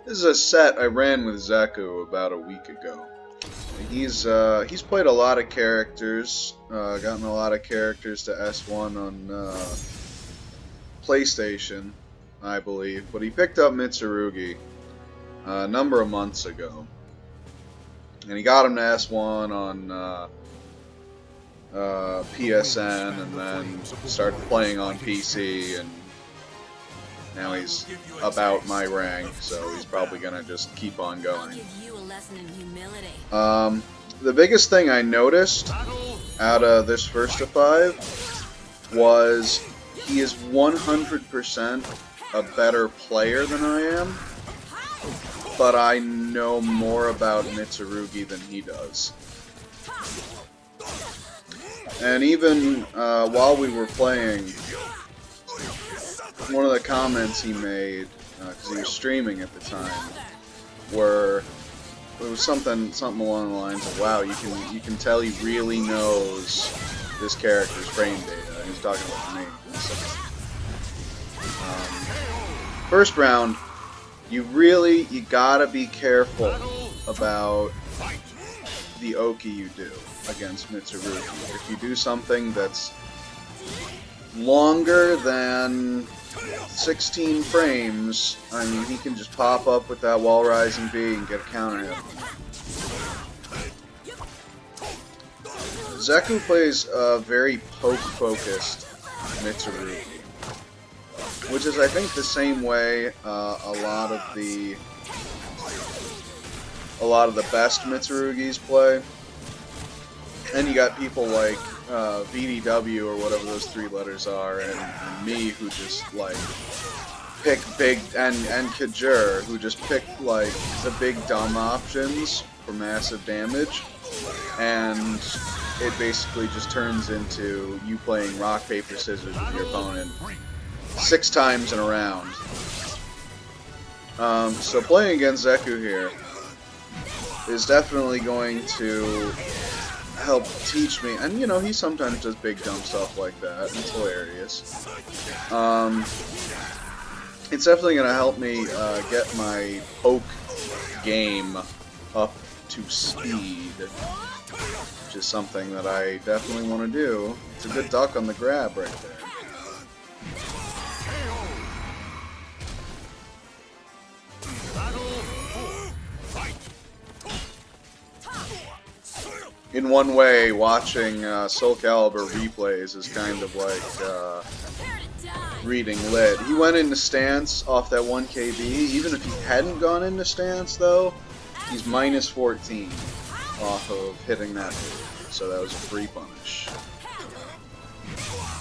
This is a set I ran with iZekuuu about a week ago. He's played a lot of characters, gotten a lot of characters to S1 on PlayStation, I believe, but he picked up Mitsurugi a number of months ago, and he got him to S1 on PSN, and then started playing on PC, and now he's about my rank, so he's probably gonna just keep on going. The biggest thing I noticed out of this first of 5 was he is 100% a better player than I am, but I know more about Mitsurugi than he does. And even while we were playing, one of the comments he made, because he was streaming at the time, it was something along the lines of, "Wow, you can tell he really knows this character's frame data." And he's talking about me. So, first round, you gotta be careful about the Oki you do against Mitsurugi. If you do something that's longer than 16 frames, I mean, he can just pop up with that wall rising B and get a counter hit. iZekuuu plays a very poke-focused Mitsurugi, which is, I think, the same way a lot of the best Mitsurugis play. And you got people like VDW or whatever those 3 letters are, and me, who just like pick big, and Kajur, who just pick like the big dumb options for massive damage, and it basically just turns into you playing rock paper scissors with your opponent 6 times in a round. So playing against iZekuuu here is definitely going to help teach me, and you know, he sometimes does big dumb stuff like that, and it's hilarious. It's definitely going to help me get my poke game up to speed, which is something that I definitely want to do. It's a good duck on the grab right there. In one way, watching Soul Calibur replays is kind of like reading lit. He went into stance off that 1 KB. Even if he hadn't gone into stance, though, he's minus 14 off of hitting that move. So that was a free punish.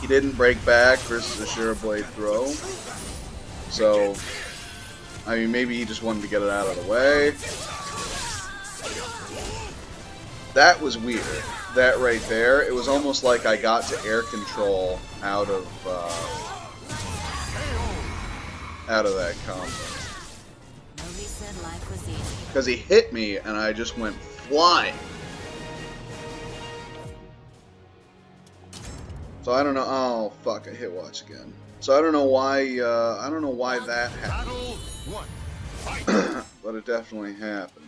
He didn't break back versus a Shura Blade throw. So, I mean, maybe he just wanted to get it out of the way. That was weird. That right there, it was almost like I got to air control out of that combo. Because he hit me and I just went flying. So I don't know. Oh fuck! I hit watch again. So I don't know why. I don't know why that happened. But it definitely happened.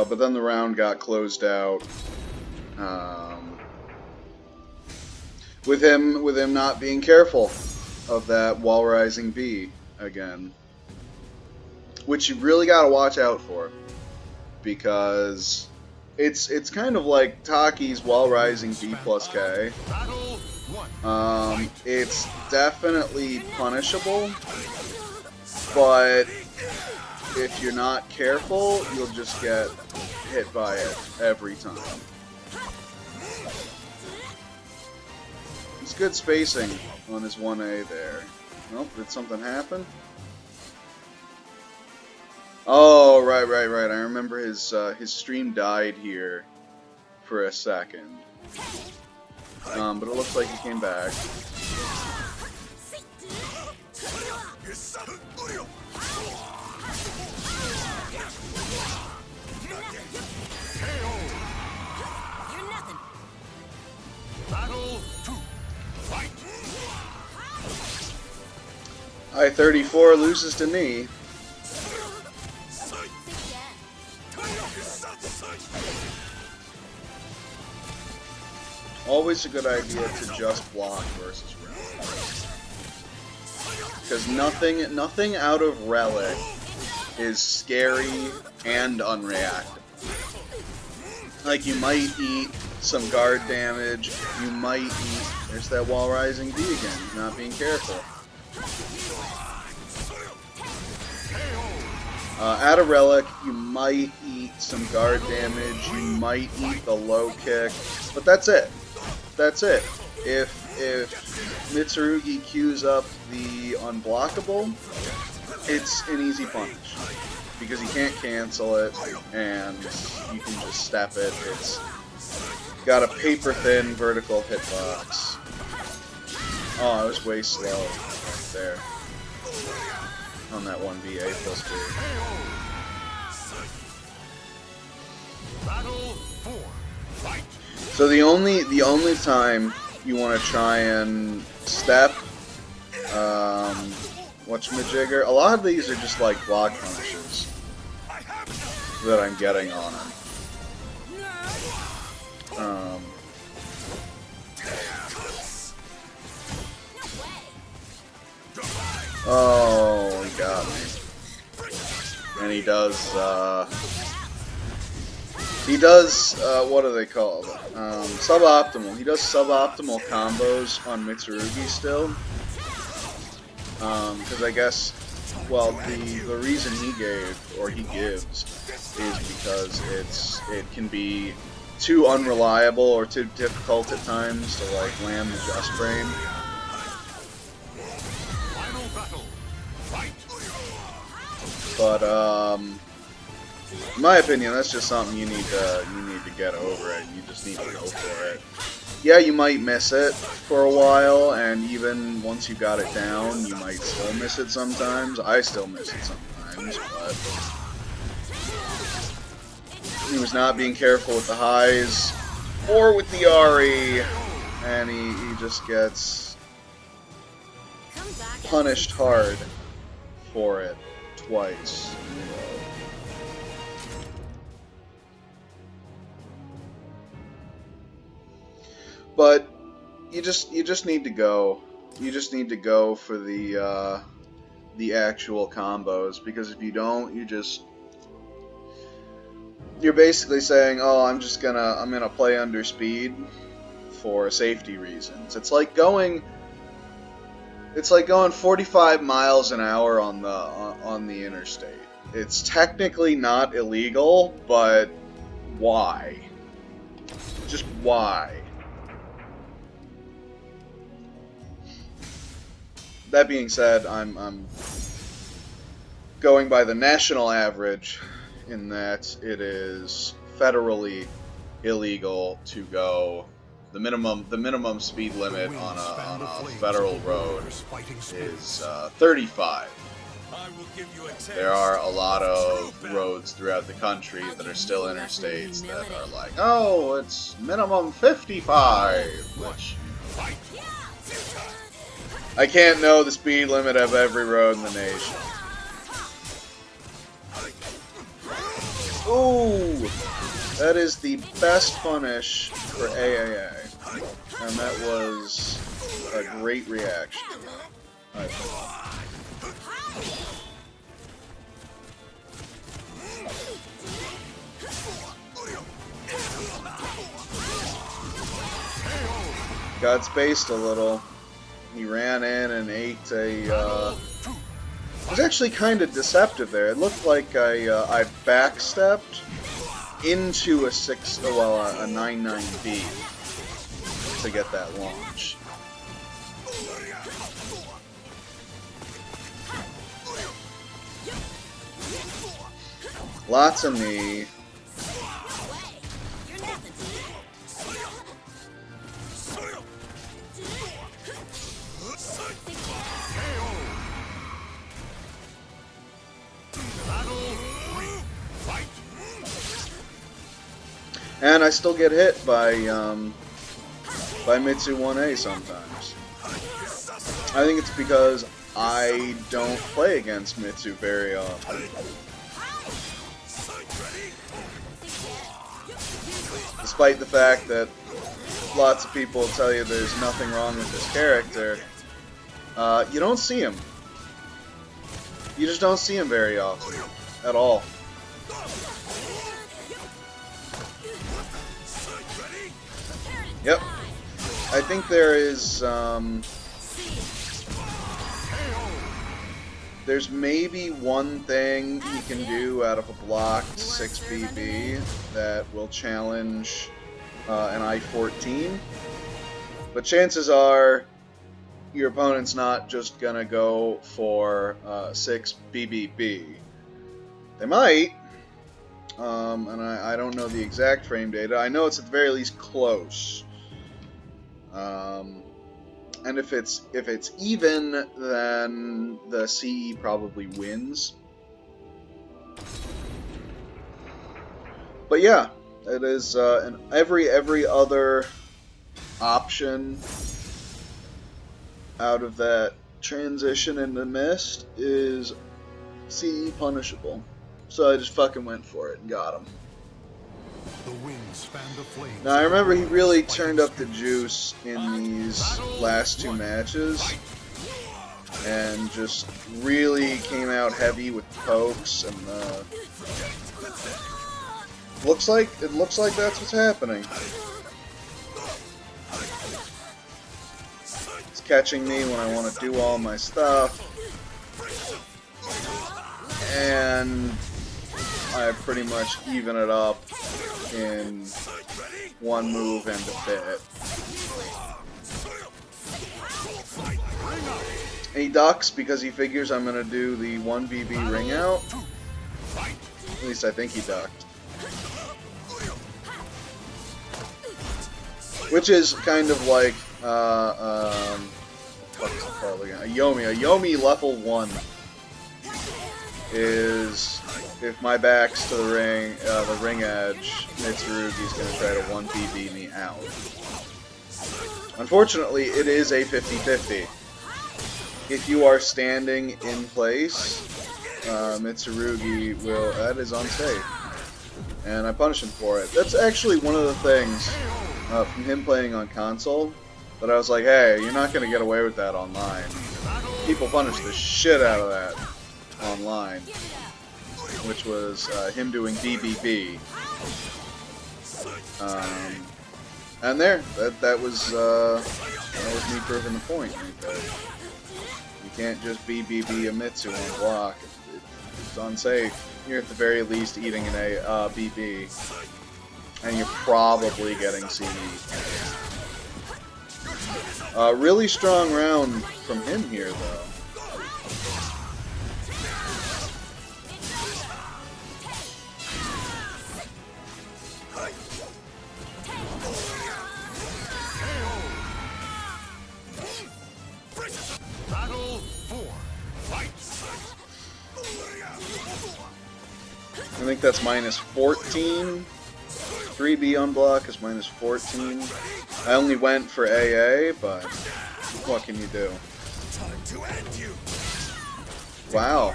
But then the round got closed out with him not being careful of that wall rising B again, which you really got to watch out for, because it's kind of like Taki's wall rising B plus K. It's definitely punishable, but if you're not careful, you'll just get hit by it every time. It's good spacing on his 1A there. Nope, did something happen? Oh, right. I remember his stream died here for a second. But it looks like he came back. I-34 loses to knee. Always a good idea to just block versus relic. Because nothing out of relic is scary and unreactive. Like, you might eat some guard damage, you might eat... There's that wall rising D again, not being careful. Out of relic, you might eat some guard damage, you might eat the low kick, but that's it. That's it. If Mitsurugi queues up the unblockable, it's an easy punish. Because he can't cancel it, and you can just step it. It's got a paper-thin vertical hitbox. Oh, I was way slow right there. On that 1v8 plus 2. So the only time you want to try and step, whatchamajigger, a lot of these are just like block punishes that I'm getting on him. Oh, he got me. And he does, what are they called? Suboptimal. He does suboptimal combos on Mitsurugi still. Because I guess, well, the reason he gives, is because it can be too unreliable or too difficult at times to, like, land the Just Frame. But, in my opinion, that's just something you need to get over it. You just need to go for it. Yeah, you might miss it for a while, and even once you got it down, you might still miss it sometimes. I still miss it sometimes, but he was not being careful with the highs or with the Ari, and he just gets punished hard for it twice. But you just need to go. You just need to go for the actual combos, because if you don't, you're basically saying, "Oh, I'm gonna play under speed for safety reasons." It's like going 45 miles an hour on the interstate. It's technically not illegal, but why? Just why? That being said, I'm going by the national average in that it is federally illegal to go. The minimum speed limit on a federal road is 35. There are a lot of roads throughout the country that are still interstates that are like, oh, it's minimum 55, which I can't know the speed limit of every road in the nation. Ooh! That is the best punish for AAA. And that was a great reaction, I thought. Got spaced a little. He ran in and ate a, it was actually kind of deceptive there. It looked like I backstepped into a 9-9B to get that launch. Lots of knee. And I still get hit by by Mitsu 1A sometimes. I think it's because I don't play against Mitsu very often. Despite the fact that lots of people will tell you there's nothing wrong with this character, you don't see him. You just don't see him very often. At all. Yep. I think there is, there's maybe one thing he can do out of a blocked 6BB that will challenge an I-14. But chances are your opponent's not just gonna go for 6BBB. They might, and I don't know the exact frame data. I know it's at the very least close. And if it's even, then the CE probably wins. But yeah, it is and every other option out of that transition into Mist is CE punishable. So I just fucking went for it and got him. Now I remember he really turned up the juice in these last two matches and just really came out heavy with pokes and looks like that's what's happening. It's catching me when I want to do all my stuff, and I pretty much even it up in one move and a bit. And he ducks because he figures I'm going to do the 1BB ring out. At least I think he ducked. Which is kind of like, what is it called again? A Yomi. A Yomi level 1 is, if my back's to the ring edge, Mitsurugi's going to try to 1BB me out. Unfortunately, it is a 50-50. If you are standing in place, Mitsurugi will... That is unsafe. And I punish him for it. That's actually one of the things from him playing on console that I was like, hey, you're not going to get away with that online. People punish the shit out of that online. Which was him doing BBB. And there, that was me proving the point right there. You can't just BBB a Mitsu on block. It's unsafe. You're at the very least eating an BB, and you're probably getting CE. Really strong round from him here, though. I think that's minus 14. 3B on block is minus 14. I only went for AA, but what can you do? Wow.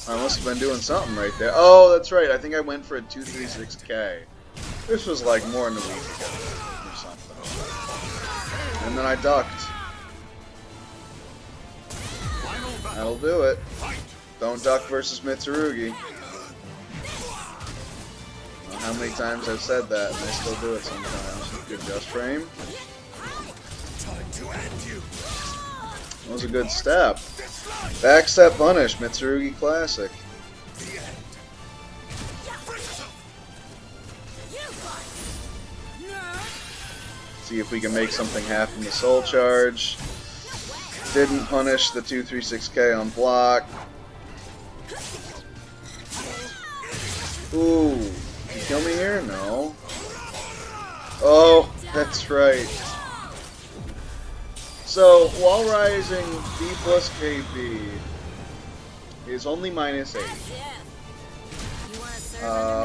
I must have been doing something right there. Oh, that's right. I think I went for a 236K. This was like more than a week ago or something. And then I ducked. That'll do it. Don't duck versus Mitsurugi. How many times I've said that, and I still do it sometimes. Good just frame. That was a good step. Back step punish, Mitsurugi classic. See if we can make something happen to Soul Charge. Didn't punish the 236K on block. Ooh. Did he kill me here? No. Oh, that's right. So, while rising, B plus KB is only minus 8.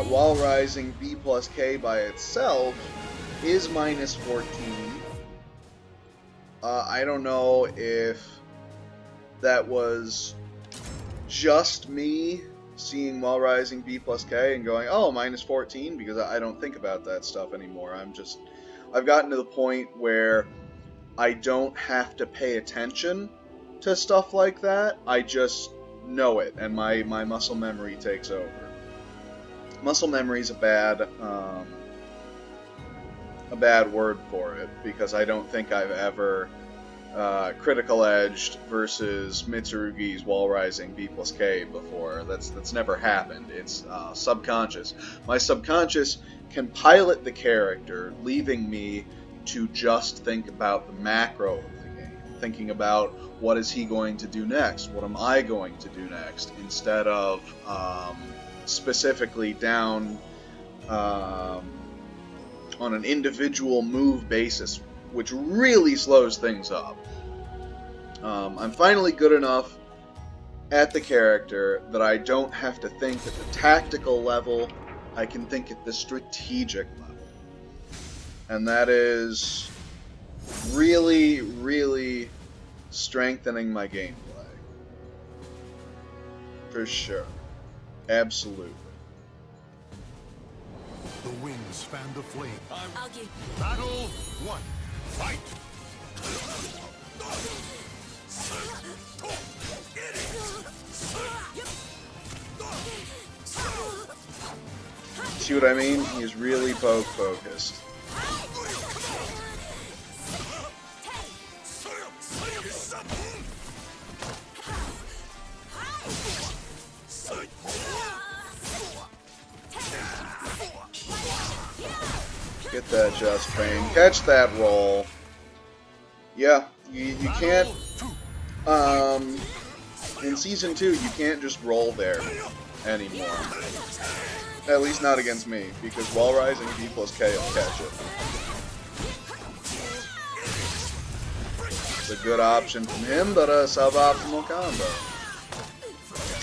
While rising, B plus K by itself is minus 14. I don't know if that was just me seeing While Rising B plus K and going, oh, minus 14, because I don't think about that stuff anymore. I've gotten to the point where I don't have to pay attention to stuff like that. I just know it, and my muscle memory takes over. Muscle memory is a bad word for it, because I don't think I've ever critical edged versus Mitsurugi's Wall Rising B plus K before. That's never happened. It's subconscious. My subconscious can pilot the character, leaving me to just think about the macro of the game, thinking about what is he going to do next, what am I going to do next, instead of specifically down on an individual move basis, which really slows things up. I'm finally good enough at the character that I don't have to think at the tactical level, I can think at the strategic level. And that is really, really strengthening my gameplay. For sure. Absolutely. The winds fan the flame. I'll Battle 1. Fight! See what I mean? He's really poke focused. Get that just pain. Catch that roll. Yeah, you can't, in Season 2, you can't just roll there anymore. At least not against me, because While Rising B plus K will catch it. It's a good option from him, but a suboptimal combo.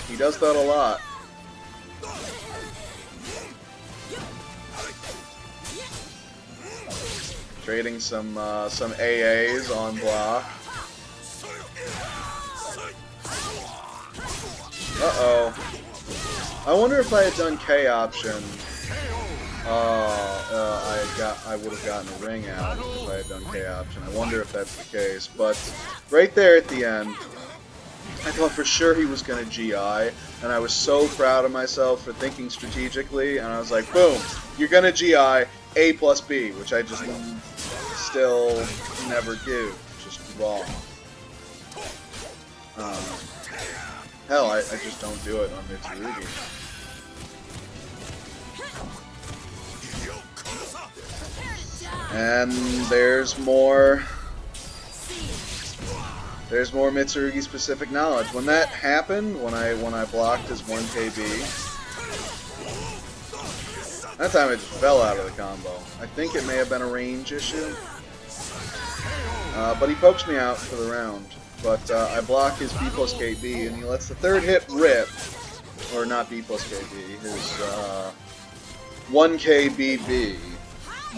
He does that a lot. Trading some AAs on block. Uh-oh. I wonder if I had done K option. I would have gotten a ring out if I had done K option. I wonder if that's the case. But right there at the end, I thought for sure he was going to GI, and I was so proud of myself for thinking strategically, and I was like, boom, you're going to GI A plus B, which I just still never do. Just wrong. Hell, I just don't do it on Mitsurugi. And there's more Mitsurugi specific knowledge. When that happened, when I blocked his 1KB, that time I just fell out of the combo. I think it may have been a range issue. But he pokes me out for the round. But I block his B plus KB, and he lets the third hit rip. Or not B plus KB, his 1K BB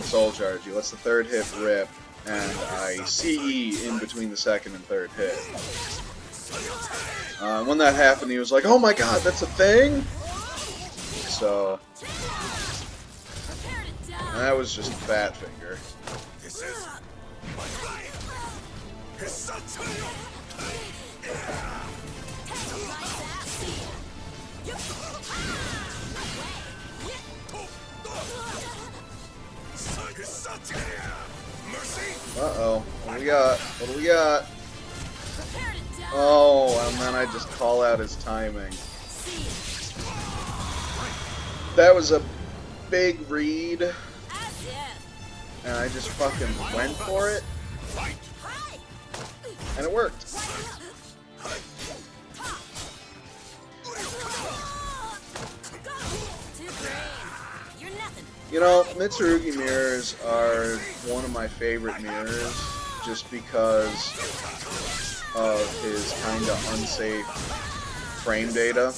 soul charge. He lets the third hit rip, and I CE in between the second and third hit. When that happened, he was like, oh my god, that's a thing? So that was just fat finger. Uh-oh. What do we got? What do we got? Oh, and then I just call out his timing. That was a big read. And I just fucking went for it. And it worked. You know, Mitsurugi mirrors are one of my favorite mirrors just because of his kinda unsafe frame data.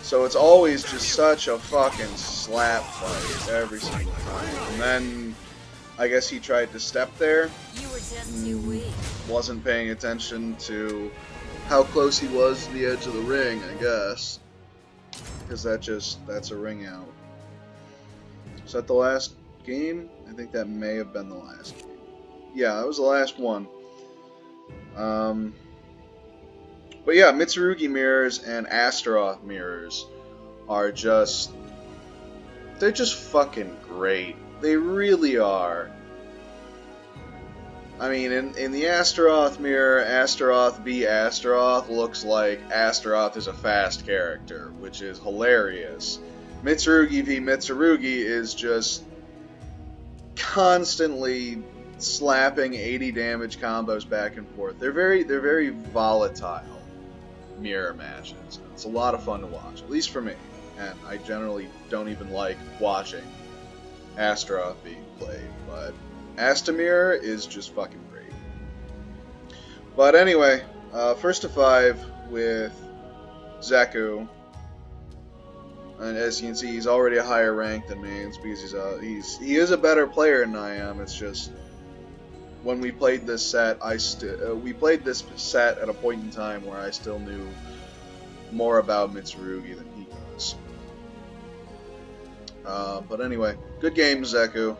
So it's always just such a fucking slap fight every single time. And then I guess he tried to step there. You were just too weak. Wasn't paying attention to how close he was to the edge of the ring, I guess. Because that's a ring out. Is that the last game? I think that may have been the last game. Yeah, that was the last one. But yeah, Mitsurugi mirrors and Astaroth mirrors are they're just fucking great. They really are. I mean, in the Astaroth mirror, Astaroth v Astaroth looks like Astaroth is a fast character, which is hilarious. Mitsurugi v Mitsurugi is just constantly slapping 80 damage combos back and forth. They're very volatile mirror matches. It's a lot of fun to watch, at least for me. And I generally don't even like watching Astaroth being played, but Astamir is just fucking great. But anyway, first to 5 with Zeku. And as you can see, he's already a higher rank than me. It's because he is a better player than I am. It's just when we played this set, we played this set at a point in time where I still knew more about Mitsurugi than he does. But anyway, good game, Zeku.